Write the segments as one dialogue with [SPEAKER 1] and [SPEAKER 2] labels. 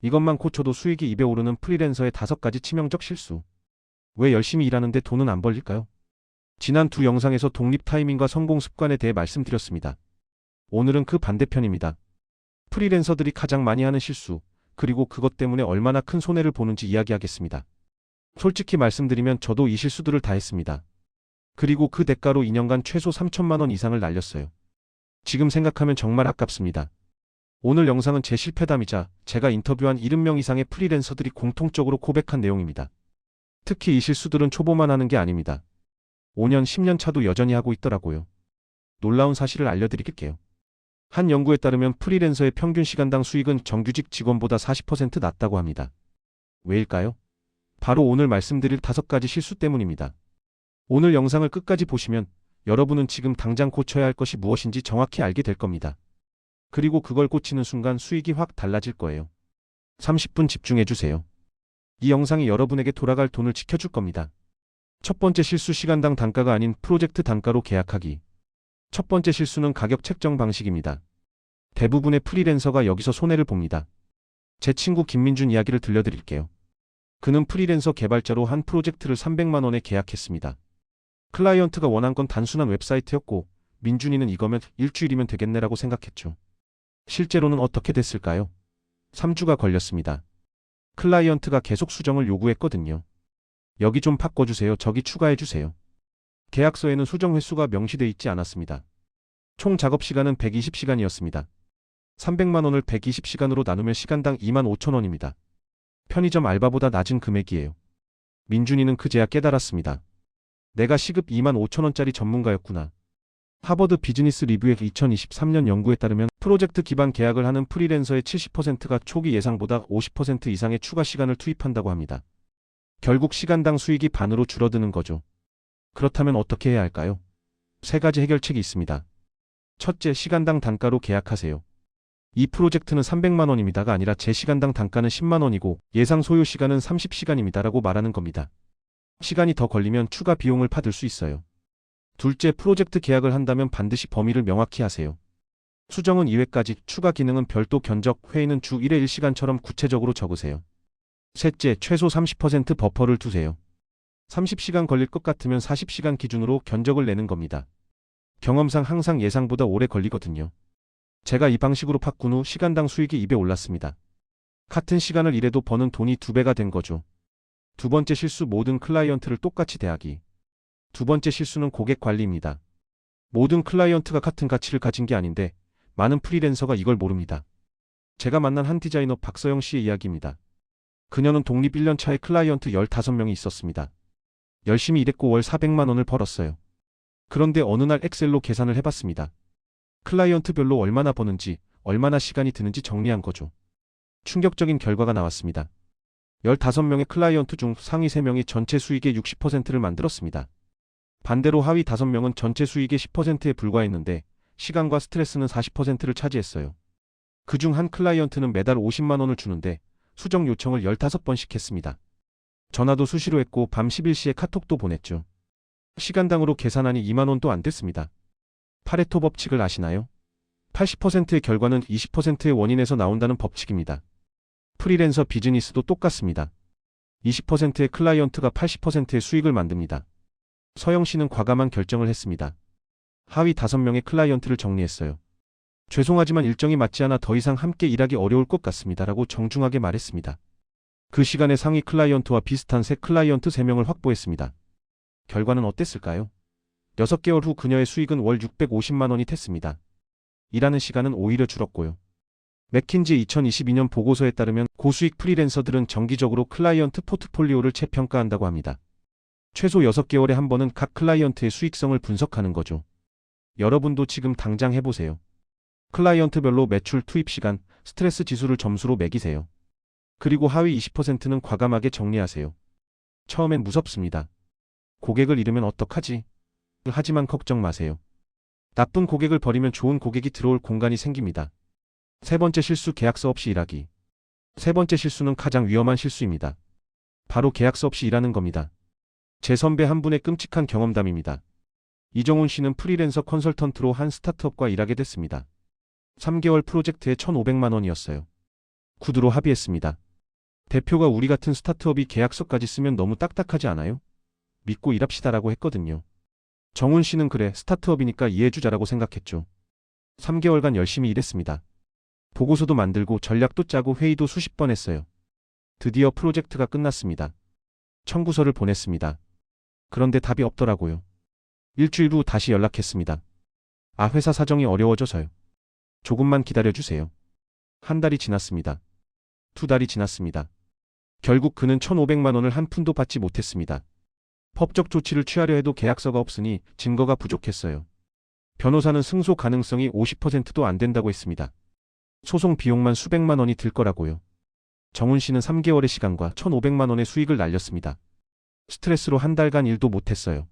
[SPEAKER 1] 이것만 고쳐도 수익이 입에 오르는 프리랜서의 5가지 치명적 실수. 왜 열심히 일하는데 돈은 안 벌릴까요? 지난 두 영상에서 독립 타이밍과 성공 습관에 대해 말씀드렸습니다. 오늘은 그 반대편입니다. 프리랜서들이 가장 많이 하는 실수, 그리고 그것 때문에 얼마나 큰 손해를 보는지 이야기하겠습니다. 솔직히 말씀드리면 저도 이 실수들을 다 했습니다. 그리고 그 대가로 2년간 최소 3천만 원 이상을 날렸어요. 지금 생각하면 정말 아깝습니다. 오늘 영상은 제 실패담이자 제가 인터뷰한 70명 이상의 프리랜서들이 공통적으로 고백한 내용입니다. 특히 이 실수들은 초보만 하는 게 아닙니다. 5년, 10년 차도 여전히 하고 있더라고요. 놀라운 사실을 알려드릴게요. 한 연구에 따르면 프리랜서의 평균 시간당 수익은 정규직 직원보다 40% 낮다고 합니다. 왜일까요? 바로 오늘 말씀드릴 5가지 실수 때문입니다. 오늘 영상을 끝까지 보시면 여러분은 지금 당장 고쳐야 할 것이 무엇인지 정확히 알게 될 겁니다. 그리고 그걸 고치는 순간 수익이 확 달라질 거예요. 30분 집중해주세요. 이 영상이 여러분에게 돌아갈 돈을 지켜줄 겁니다. 첫 번째 실수, 시간당 단가가 아닌 프로젝트 단가로 계약하기. 첫 번째 실수는 가격 책정 방식입니다. 대부분의 프리랜서가 여기서 손해를 봅니다. 제 친구 김민준 이야기를 들려드릴게요. 그는 프리랜서 개발자로 한 프로젝트를 300만 원에 계약했습니다. 클라이언트가 원한 건 단순한 웹사이트였고 민준이는 이거면 일주일이면 되겠네라고 생각했죠. 실제로는 어떻게 됐을까요? 3주가 걸렸습니다. 클라이언트가 계속 수정을 요구했거든요. 여기 좀 바꿔주세요. 저기 추가해주세요. 계약서에는 수정 횟수가 명시돼 있지 않았습니다. 총 작업 시간은 120시간이었습니다. 300만 원을 120시간으로 나누면 시간당 25,000원입니다. 편의점 알바보다 낮은 금액이에요. 민준이는 그제야 깨달았습니다. 내가 시급 25,000원짜리 전문가였구나. 하버드 비즈니스 리뷰의 2023년 연구에 따르면 프로젝트 기반 계약을 하는 프리랜서의 70%가 초기 예상보다 50% 이상의 추가 시간을 투입한다고 합니다. 결국 시간당 수익이 반으로 줄어드는 거죠. 그렇다면 어떻게 해야 할까요? 3가지 해결책이 있습니다. 첫째, 시간당 단가로 계약하세요. 이 프로젝트는 300만 원입니다가 아니라 제 시간당 단가는 10만 원이고 예상 소요 시간은 30시간입니다라고 말하는 겁니다. 시간이 더 걸리면 추가 비용을 받을 수 있어요. 둘째, 프로젝트 계약을 한다면 반드시 범위를 명확히 하세요. 수정은 2회까지, 추가 기능은 별도 견적, 회의는 주 1회 1시간처럼 구체적으로 적으세요. 셋째, 최소 30% 버퍼를 두세요. 30시간 걸릴 것 같으면 40시간 기준으로 견적을 내는 겁니다. 경험상 항상 예상보다 오래 걸리거든요. 제가 이 방식으로 바꾼 후 시간당 수익이 입에 올랐습니다. 같은 시간을 일해도 버는 돈이 2배가 된 거죠. 두 번째 실수, 모든 클라이언트를 똑같이 대하기. 두 번째 실수는 고객 관리입니다. 모든 클라이언트가 같은 가치를 가진 게 아닌데 많은 프리랜서가 이걸 모릅니다. 제가 만난 한 디자이너 박서영 씨의 이야기입니다. 그녀는 독립 1년 차에 클라이언트 15명이 있었습니다. 열심히 일했고 월 400만 원을 벌었어요. 그런데 어느 날 엑셀로 계산을 해봤습니다. 클라이언트별로 얼마나 버는지, 얼마나 시간이 드는지 정리한 거죠. 충격적인 결과가 나왔습니다. 15명의 클라이언트 중 상위 3명이 전체 수익의 60%를 만들었습니다. 반대로 하위 5명은 전체 수익의 10%에 불과했는데 시간과 스트레스는 40%를 차지했어요. 그중 한 클라이언트는 매달 50만 원을 주는데 수정 요청을 15번씩 했습니다. 전화도 수시로 했고 밤 11시에 카톡도 보냈죠. 시간당으로 계산하니 2만 원도 안 됐습니다. 파레토 법칙을 아시나요? 80%의 결과는 20%의 원인에서 나온다는 법칙입니다. 프리랜서 비즈니스도 똑같습니다. 20%의 클라이언트가 80%의 수익을 만듭니다. 서영 씨는 과감한 결정을 했습니다. 하위 5명의 클라이언트를 정리했어요. 죄송하지만 일정이 맞지 않아 더 이상 함께 일하기 어려울 것 같습니다라고 정중하게 말했습니다. 그 시간에 상위 클라이언트와 비슷한 새 클라이언트 3명을 확보했습니다. 결과는 어땠을까요? 6개월 후 그녀의 수익은 월 650만 원이 됐습니다. 일하는 시간은 오히려 줄었고요. 맥킨지 2022년 보고서에 따르면 고수익 프리랜서들은 정기적으로 클라이언트 포트폴리오를 재평가한다고 합니다. 최소 6개월에 한 번은 각 클라이언트의 수익성을 분석하는 거죠. 여러분도 지금 당장 해보세요. 클라이언트별로 매출, 투입 시간, 스트레스 지수를 점수로 매기세요. 그리고 하위 20%는 과감하게 정리하세요. 처음엔 무섭습니다. 고객을 잃으면 어떡하지? 하지만 걱정 마세요. 나쁜 고객을 버리면 좋은 고객이 들어올 공간이 생깁니다. 세 번째 실수, 계약서 없이 일하기. 세 번째 실수는 가장 위험한 실수입니다. 바로 계약서 없이 일하는 겁니다. 제 선배 한 분의 끔찍한 경험담입니다. 이정훈 씨는 프리랜서 컨설턴트로 한 스타트업과 일하게 됐습니다. 3개월 프로젝트에 1,500만 원이었어요. 구두로 합의했습니다. 대표가 우리 같은 스타트업이 계약서까지 쓰면 너무 딱딱하지 않아요? 믿고 일합시다라고 했거든요. 정훈 씨는 그래, 스타트업이니까 이해해주자라고 생각했죠. 3개월간 열심히 일했습니다. 보고서도 만들고 전략도 짜고 회의도 수십 번 했어요. 드디어 프로젝트가 끝났습니다. 청구서를 보냈습니다. 그런데 답이 없더라고요. 일주일 후 다시 연락했습니다. 아, 회사 사정이 어려워져서요. 조금만 기다려주세요. 한 달이 지났습니다. 2달이 지났습니다. 결국 그는 1,500만 원을 한 푼도 받지 못했습니다. 법적 조치를 취하려 해도 계약서가 없으니 증거가 부족했어요. 변호사는 승소 가능성이 50%도 안 된다고 했습니다. 소송 비용만 수백만 원이 들 거라고요. 정훈 씨는 3개월의 시간과 1,500만 원의 수익을 날렸습니다. 스트레스로 한 달간 일도 못했어요.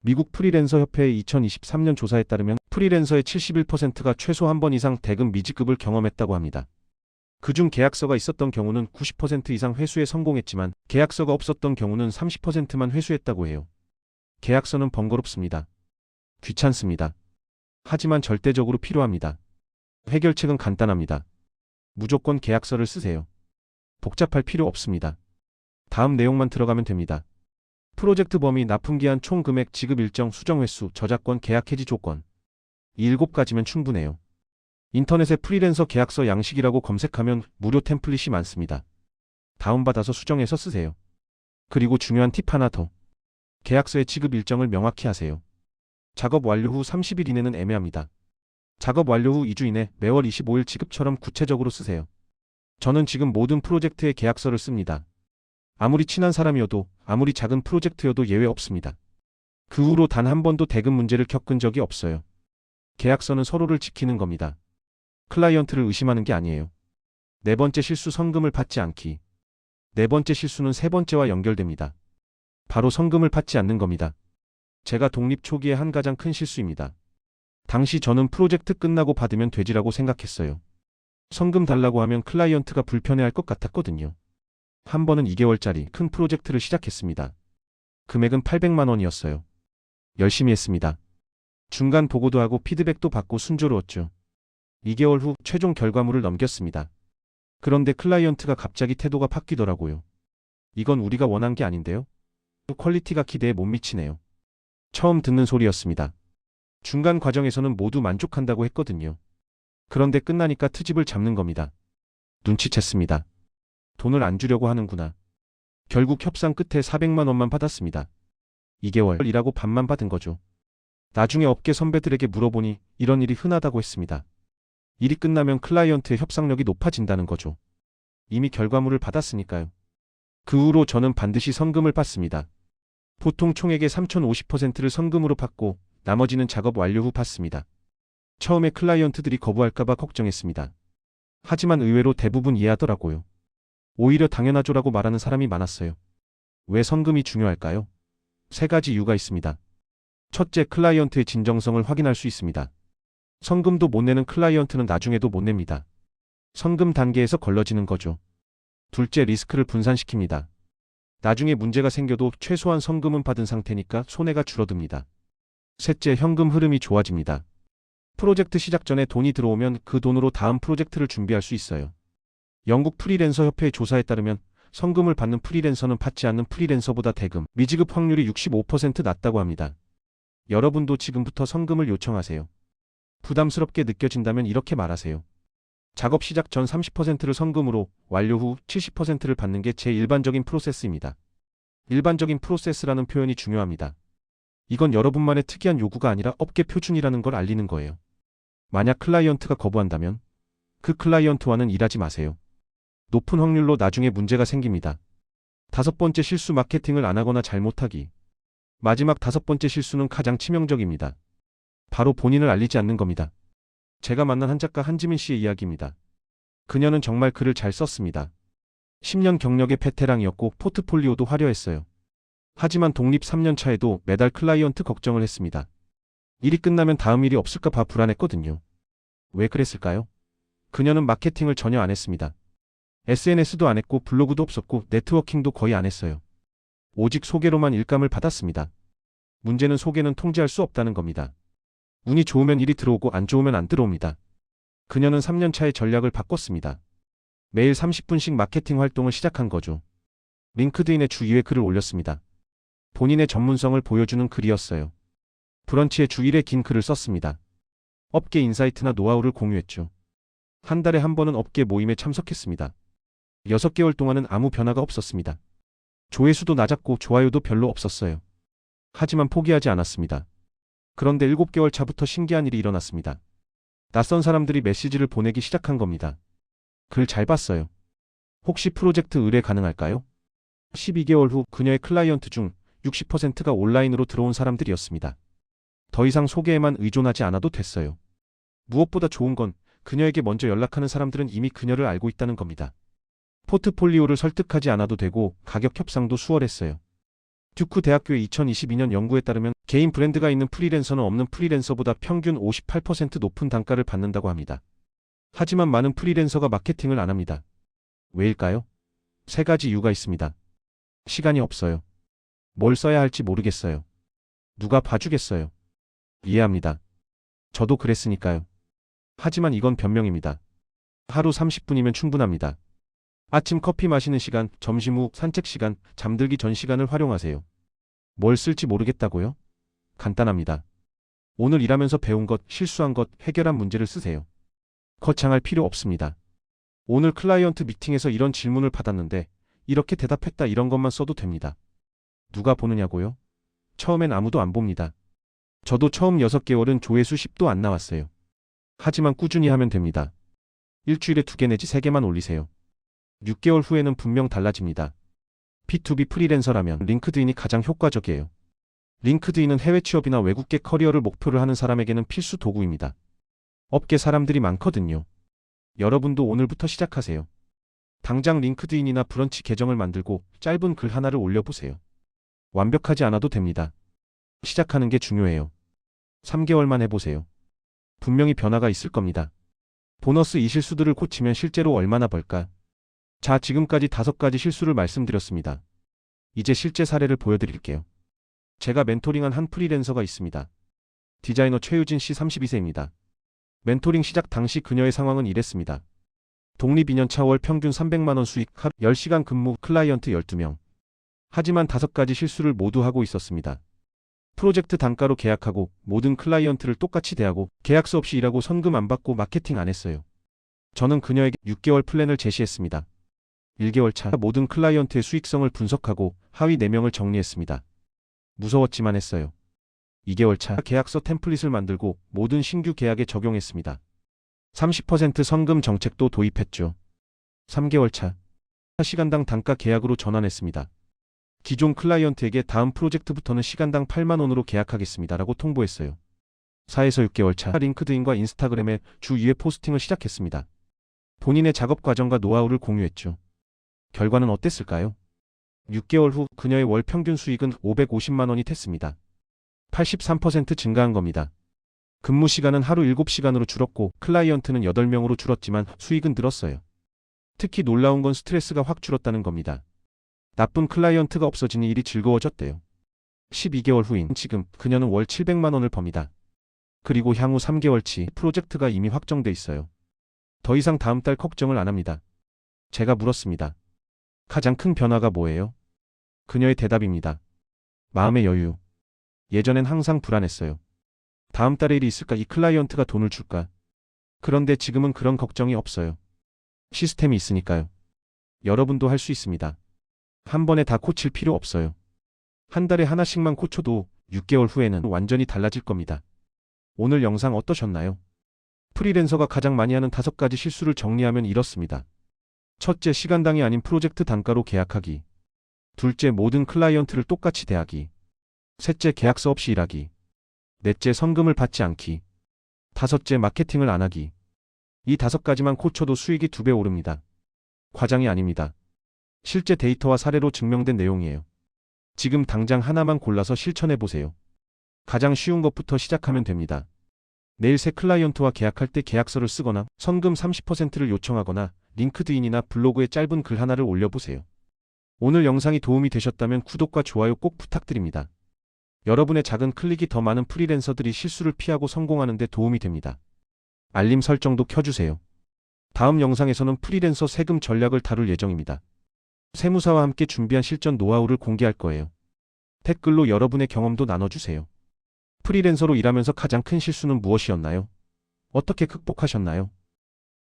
[SPEAKER 1] 미국 프리랜서 협회의 2023년 조사에 따르면 프리랜서의 71%가 최소 한 번 이상 대금 미지급을 경험했다고 합니다. 그중 계약서가 있었던 경우는 90% 이상 회수에 성공했지만 계약서가 없었던 경우는 30%만 회수했다고 해요. 계약서는 번거롭습니다. 귀찮습니다. 하지만 절대적으로 필요합니다. 해결책은 간단합니다. 무조건 계약서를 쓰세요. 복잡할 필요 없습니다. 다음 내용만 들어가면 됩니다. 프로젝트 범위, 납품기한, 총 금액, 지급 일정, 수정 횟수, 저작권, 계약 해지 조건. 이 7가지면 충분해요. 인터넷에 프리랜서 계약서 양식이라고 검색하면 무료 템플릿이 많습니다. 다운받아서 수정해서 쓰세요. 그리고 중요한 팁 하나 더. 계약서의 지급 일정을 명확히 하세요. 작업 완료 후 30일 이내는 애매합니다. 작업 완료 후 2주 이내 매월 25일 지급처럼 구체적으로 쓰세요. 저는 지금 모든 프로젝트의 계약서를 씁니다. 아무리 친한 사람이어도, 아무리 작은 프로젝트여도 예외 없습니다. 그 후로 단 한 번도 대금 문제를 겪은 적이 없어요. 계약서는 서로를 지키는 겁니다. 클라이언트를 의심하는 게 아니에요. 네 번째 실수, 성금을 받지 않기. 네 번째 실수는 세 번째와 연결됩니다. 바로 성금을 받지 않는 겁니다. 제가 독립 초기에 한 가장 큰 실수입니다. 당시 저는 프로젝트 끝나고 받으면 되지라고 생각했어요. 성금 달라고 하면 클라이언트가 불편해할 것 같았거든요. 한 번은 2개월짜리 큰 프로젝트를 시작했습니다. 금액은 800만 원이었어요. 열심히 했습니다. 중간 보고도 하고 피드백도 받고 순조로웠죠. 2개월 후 최종 결과물을 넘겼습니다. 그런데 클라이언트가 갑자기 태도가 바뀌더라고요. 이건 우리가 원한 게 아닌데요? 퀄리티가 기대에 못 미치네요. 처음 듣는 소리였습니다. 중간 과정에서는 모두 만족한다고 했거든요. 그런데 끝나니까 트집을 잡는 겁니다. 눈치챘습니다. 돈을 안 주려고 하는구나. 결국 협상 끝에 400만 원만 받았습니다. 2개월 일하고 반만 받은 거죠. 나중에 업계 선배들에게 물어보니 이런 일이 흔하다고 했습니다. 일이 끝나면 클라이언트의 협상력이 높아진다는 거죠. 이미 결과물을 받았으니까요. 그 후로 저는 반드시 성금을 받습니다. 보통 총액의 3,050%를 성금으로 받고 나머지는 작업 완료 후 받습니다. 처음에 클라이언트들이 거부할까봐 걱정했습니다. 하지만 의외로 대부분 이해하더라고요. 오히려 당연하죠라고 말하는 사람이 많았어요. 왜 성금이 중요할까요? 3가지 이유가 있습니다. 첫째, 클라이언트의 진정성을 확인할 수 있습니다. 성금도 못 내는 클라이언트는 나중에도 못 냅니다. 성금 단계에서 걸러지는 거죠. 둘째, 리스크를 분산시킵니다. 나중에 문제가 생겨도 최소한 성금은 받은 상태니까 손해가 줄어듭니다. 셋째, 현금 흐름이 좋아집니다. 프로젝트 시작 전에 돈이 들어오면 그 돈으로 다음 프로젝트를 준비할 수 있어요. 영국 프리랜서 협회의 조사에 따르면 성금을 받는 프리랜서는 받지 않는 프리랜서보다 대금, 미지급 확률이 65% 낮다고 합니다. 여러분도 지금부터 성금을 요청하세요. 부담스럽게 느껴진다면 이렇게 말하세요. 작업 시작 전 30%를 성금으로, 완료 후 70%를 받는 게 제 일반적인 프로세스입니다. 일반적인 프로세스라는 표현이 중요합니다. 이건 여러분만의 특이한 요구가 아니라 업계 표준이라는 걸 알리는 거예요. 만약 클라이언트가 거부한다면 그 클라이언트와는 일하지 마세요. 높은 확률로 나중에 문제가 생깁니다. 5번째 실수, 마케팅을 안 하거나 잘못하기. 마지막 5번째 실수는 가장 치명적입니다. 바로 본인을 알리지 않는 겁니다. 제가 만난 한 작가 한지민 씨의 이야기입니다. 그녀는 정말 글을 잘 썼습니다. 10년 경력의 베테랑이었고 포트폴리오도 화려했어요. 하지만 독립 3년 차에도 매달 클라이언트 걱정을 했습니다. 일이 끝나면 다음 일이 없을까 봐 불안했거든요. 왜 그랬을까요? 그녀는 마케팅을 전혀 안 했습니다. SNS도 안 했고 블로그도 없었고 네트워킹도 거의 안 했어요. 오직 소개로만 일감을 받았습니다. 문제는 소개는 통제할 수 없다는 겁니다. 운이 좋으면 일이 들어오고 안 좋으면 안 들어옵니다. 그녀는 3년 차에 전략을 바꿨습니다. 매일 30분씩 마케팅 활동을 시작한 거죠. 링크드인에 주 2회 글을 올렸습니다. 본인의 전문성을 보여주는 글이었어요. 브런치에 주 1회 긴 글을 썼습니다. 업계 인사이트나 노하우를 공유했죠. 한 달에 한 번은 업계 모임에 참석했습니다. 6개월 동안은 아무 변화가 없었습니다. 조회수도 낮았고 좋아요도 별로 없었어요. 하지만 포기하지 않았습니다. 그런데 7개월 차부터 신기한 일이 일어났습니다. 낯선 사람들이 메시지를 보내기 시작한 겁니다. 글 잘 봤어요. 혹시 프로젝트 의뢰 가능할까요? 12개월 후 그녀의 클라이언트 중 60%가 온라인으로 들어온 사람들이었습니다. 더 이상 소개에만 의존하지 않아도 됐어요. 무엇보다 좋은 건 그녀에게 먼저 연락하는 사람들은 이미 그녀를 알고 있다는 겁니다. 포트폴리오를 설득하지 않아도 되고 가격 협상도 수월했어요. 듀크 대학교의 2022년 연구에 따르면 개인 브랜드가 있는 프리랜서는 없는 프리랜서보다 평균 58% 높은 단가를 받는다고 합니다. 하지만 많은 프리랜서가 마케팅을 안 합니다. 왜일까요? 3가지 이유가 있습니다. 시간이 없어요. 뭘 써야 할지 모르겠어요. 누가 봐주겠어요. 이해합니다. 저도 그랬으니까요. 하지만 이건 변명입니다. 하루 30분이면 충분합니다. 아침 커피 마시는 시간, 점심 후 산책 시간, 잠들기 전 시간을 활용하세요. 뭘 쓸지 모르겠다고요? 간단합니다. 오늘 일하면서 배운 것, 실수한 것, 해결한 문제를 쓰세요. 거창할 필요 없습니다. 오늘 클라이언트 미팅에서 이런 질문을 받았는데 이렇게 대답했다 이런 것만 써도 됩니다. 누가 보느냐고요? 처음엔 아무도 안 봅니다. 저도 처음 6개월은 조회수 10도 안 나왔어요. 하지만 꾸준히 하면 됩니다. 일주일에 2개 내지 3개만 올리세요. 6개월 후에는 분명 달라집니다. B2B 프리랜서라면 링크드인이 가장 효과적이에요. 링크드인은 해외 취업이나 외국계 커리어를 목표로 하는 사람에게는 필수 도구입니다. 업계 사람들이 많거든요. 여러분도 오늘부터 시작하세요. 당장 링크드인이나 브런치 계정을 만들고 짧은 글 하나를 올려보세요. 완벽하지 않아도 됩니다. 시작하는 게 중요해요. 3개월만 해보세요. 분명히 변화가 있을 겁니다. 보너스 이 실수들을 고치면 실제로 얼마나 벌까? 자, 지금까지 5가지 실수를 말씀드렸습니다. 이제 실제 사례를 보여드릴게요. 제가 멘토링한 한 프리랜서가 있습니다. 디자이너 최유진 씨 32세입니다. 멘토링 시작 당시 그녀의 상황은 이랬습니다. 독립 2년차 월 평균 300만 원 수익, 하루 10시간 근무, 클라이언트 12명. 하지만 5가지 실수를 모두 하고 있었습니다. 프로젝트 단가로 계약하고 모든 클라이언트를 똑같이 대하고 계약서 없이 일하고 선금 안 받고 마케팅 안 했어요. 저는 그녀에게 6개월 플랜을 제시했습니다. 1개월 차 모든 클라이언트의 수익성을 분석하고 하위 4명을 정리했습니다. 무서웠지만 했어요. 2개월 차 계약서 템플릿을 만들고 모든 신규 계약에 적용했습니다. 30% 선금 정책도 도입했죠. 3개월 차 시간당 단가 계약으로 전환했습니다. 기존 클라이언트에게 다음 프로젝트부터는 시간당 8만 원으로 계약하겠습니다라고 통보했어요. 4에서 6개월 차 링크드인과 인스타그램에 주 2회 포스팅을 시작했습니다. 본인의 작업 과정과 노하우를 공유했죠. 결과는 어땠을까요? 6개월 후 그녀의 월 평균 수익은 550만 원이 됐습니다. 83% 증가한 겁니다. 근무 시간은 하루 7시간으로 줄었고 클라이언트는 8명으로 줄었지만 수익은 늘었어요. 특히 놀라운 건 스트레스가 확 줄었다는 겁니다. 나쁜 클라이언트가 없어지니 일이 즐거워졌대요. 12개월 후인 지금 그녀는 월 700만 원을 법니다. 그리고 향후 3개월치 프로젝트가 이미 확정돼 있어요. 더 이상 다음 달 걱정을 안 합니다. 제가 물었습니다. 가장 큰 변화가 뭐예요? 그녀의 대답입니다. 마음의 여유. 예전엔 항상 불안했어요. 다음 달에 일이 있을까? 이 클라이언트가 돈을 줄까? 그런데 지금은 그런 걱정이 없어요. 시스템이 있으니까요. 여러분도 할 수 있습니다. 한 번에 다 고칠 필요 없어요. 한 달에 하나씩만 고쳐도 6개월 후에는 완전히 달라질 겁니다. 오늘 영상 어떠셨나요? 프리랜서가 가장 많이 하는 5가지 실수를 정리하면 이렇습니다. 첫째, 시간당이 아닌 프로젝트 단가로 계약하기. 둘째, 모든 클라이언트를 똑같이 대하기. 셋째, 계약서 없이 일하기. 넷째, 성금을 받지 않기. 다섯째, 마케팅을 안 하기. 이 5가지만 고쳐도 수익이 2배 오릅니다. 과장이 아닙니다. 실제 데이터와 사례로 증명된 내용이에요. 지금 당장 하나만 골라서 실천해보세요. 가장 쉬운 것부터 시작하면 됩니다. 내일 새 클라이언트와 계약할 때 계약서를 쓰거나 선금 30%를 요청하거나 링크드인이나 블로그에 짧은 글 하나를 올려보세요. 오늘 영상이 도움이 되셨다면 구독과 좋아요 꼭 부탁드립니다. 여러분의 작은 클릭이 더 많은 프리랜서들이 실수를 피하고 성공하는 데 도움이 됩니다. 알림 설정도 켜주세요. 다음 영상에서는 프리랜서 세금 전략을 다룰 예정입니다. 세무사와 함께 준비한 실전 노하우를 공개할 거예요. 댓글로 여러분의 경험도 나눠주세요. 프리랜서로 일하면서 가장 큰 실수는 무엇이었나요? 어떻게 극복하셨나요?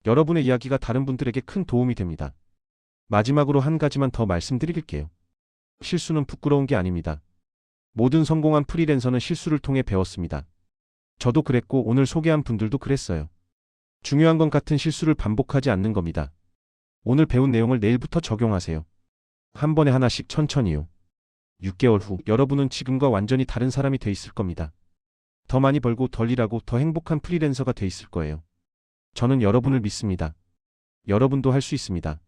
[SPEAKER 1] 여러분의 이야기가 다른 분들에게 큰 도움이 됩니다. 마지막으로 한 가지만 더 말씀드릴게요. 실수는 부끄러운 게 아닙니다. 모든 성공한 프리랜서는 실수를 통해 배웠습니다. 저도 그랬고 오늘 소개한 분들도 그랬어요. 중요한 건 같은 실수를 반복하지 않는 겁니다. 오늘 배운 내용을 내일부터 적용하세요. 한 번에 하나씩 천천히요. 6개월 후 여러분은 지금과 완전히 다른 사람이 돼 있을 겁니다. 더 많이 벌고 덜 일하고 더 행복한 프리랜서가 돼 있을 거예요. 저는 여러분을 믿습니다. 여러분도 할 수 있습니다.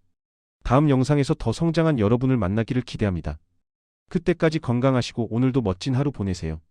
[SPEAKER 1] 다음 영상에서 더 성장한 여러분을 만나기를 기대합니다. 그때까지 건강하시고 오늘도 멋진 하루 보내세요.